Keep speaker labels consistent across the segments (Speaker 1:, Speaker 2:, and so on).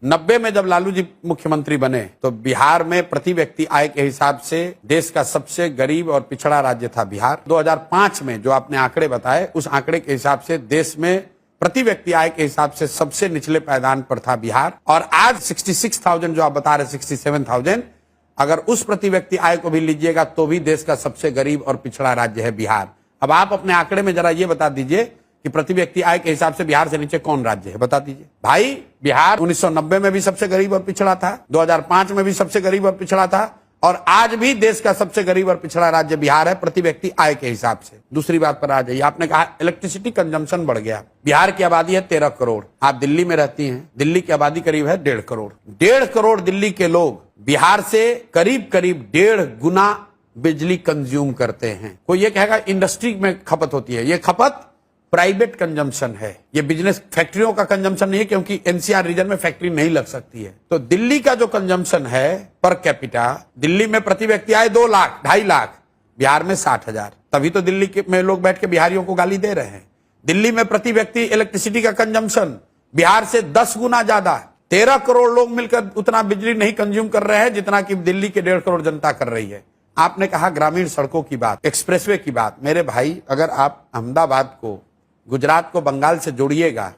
Speaker 1: 90 में जब लालू जी मुख्यमंत्री बने तो बिहार में प्रति व्यक्ति आय के हिसाब से देश का सबसे गरीब और पिछड़ा राज्य था बिहार। 2005 में जो आपने आंकड़े बताए उस आंकड़े के हिसाब से देश में प्रति व्यक्ति आय के हिसाब से सबसे निचले पायदान पर था बिहार। और आज 66,000 जो आप बता रहे 67,000, अगर उस प्रति व्यक्ति आय को भी लीजिएगा तो भी देश का सबसे गरीब और पिछड़ा राज्य है बिहार। अब आप अपने आंकड़े में जरा ये बता दीजिए कि प्रति व्यक्ति आय के हिसाब से बिहार से नीचे कौन राज्य है, बता दीजिए भाई। बिहार 1990 में भी सबसे गरीब और पिछड़ा था, 2005 में भी सबसे गरीब और पिछड़ा था, और आज भी देश का सबसे गरीब और पिछड़ा राज्य बिहार है प्रति व्यक्ति आय के हिसाब से। दूसरी बात पर आ जाइए, आपने कहा इलेक्ट्रिसिटी कंजम्पशन बढ़ गया। बिहार की आबादी है 13 करोड़, आप दिल्ली में रहती हैं, दिल्ली की आबादी करीब है 1.5 करोड़। 1.5 करोड़ दिल्ली के लोग बिहार से करीब करीब 1.5 गुना बिजली कंज्यूम करते हैं। कोई ये कहेगा इंडस्ट्री में खपत होती है, ये खपत प्राइवेट कंजम्पशन है, ये बिजनेस फैक्ट्रियों का कंजम्पशन नहीं है, क्योंकि एनसीआर रीजन में फैक्ट्री नहीं लग सकती है। तो दिल्ली का जो कंजम्पशन है पर कैपिटा, दिल्ली में प्रति व्यक्ति आए 2 लाख 2.5 लाख, बिहार में 60,000। तभी तो दिल्ली में लोग बैठ के बिहारियों को गाली दे रहे हैं। दिल्ली में प्रति व्यक्ति इलेक्ट्रिसिटी का कंजम्पशन बिहार से 10 गुना ज्यादा। 13 करोड़ लोग मिलकर उतना बिजली नहीं कंज्यूम कर रहे हैं जितना कि दिल्ली के 1.5 करोड़ जनता कर रही है। आपने कहा ग्रामीण सड़कों की बात, एक्सप्रेसवे की बात। मेरे भाई, अगर आप अहमदाबाद को, गुजरात को बंगाल से जोड़िएगा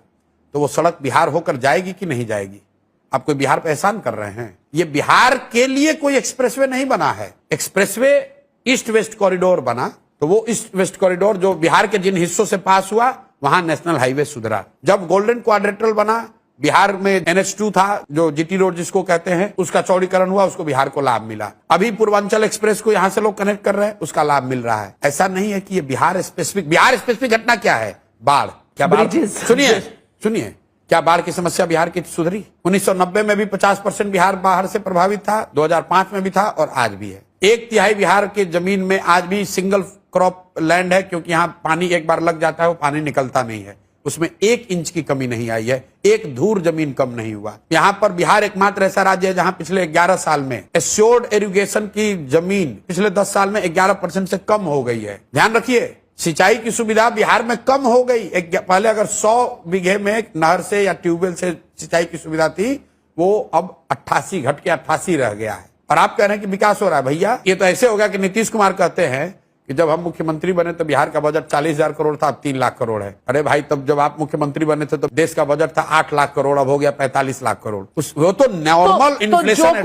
Speaker 1: तो वो सड़क बिहार होकर जाएगी कि नहीं जाएगी? आप कोई बिहार पे एहसान कर रहे हैं? ये बिहार के लिए कोई एक्सप्रेसवे नहीं बना है। एक्सप्रेसवे ईस्ट वेस्ट कॉरिडोर बना, तो वो ईस्ट वेस्ट कॉरिडोर जो बिहार के जिन हिस्सों से पास हुआ वहां नेशनल हाईवे सुधरा। जब गोल्डन क्वाड्रेटरल बना, बिहार में NH2 था जो जीटी रोड जिसको कहते हैं, उसका चौड़ीकरण हुआ, उसको बिहार को लाभ मिला। अभी पूर्वांचल एक्सप्रेस को यहां से लोग कनेक्ट कर रहे हैं, उसका लाभ मिल रहा है। ऐसा नहीं है कि ये बिहार स्पेसिफिक घटना क्या है? बाढ़। क्या बाढ़? सुनिए, क्या बाढ़ की समस्या बिहार की सुधरी? 1990 में भी 50% बिहार बाढ़ से प्रभावित था, 2005 में भी था और आज भी है। 1/3 बिहार की जमीन में आज भी सिंगल क्रॉप लैंड है, क्योंकि यहाँ पानी एक बार लग जाता है वो पानी निकलता नहीं है। उसमें 1 इंच की कमी नहीं आई है, 1 धूर जमीन कम नहीं हुआ। यहाँ पर बिहार एकमात्र ऐसा राज्य है जहां पिछले 11 साल में एश्योर्ड इरिगेशन की जमीन पिछले 10 साल में 11% से कम हो गई है। ध्यान रखिए, सिंचाई की सुविधा बिहार में कम हो गई। पहले अगर 100 बीघे में नहर से या ट्यूबवेल से सिंचाई की सुविधा थी, वो अब 88 घट के 88 रह गया है। और आप कह रहे हैं कि विकास हो रहा है। भैया, ये तो ऐसे हो गया कि नीतीश कुमार कहते हैं कि जब हम मुख्यमंत्री बने तो बिहार का बजट 40,000 करोड़ था, अब 3 लाख करोड़ है। अरे भाई, तब जब आप मुख्यमंत्री बने थे तो देश का बजट था 8 लाख करोड़, अब हो गया 45 लाख करोड़। वो तो नॉर्मल इन्फ्लेशन है।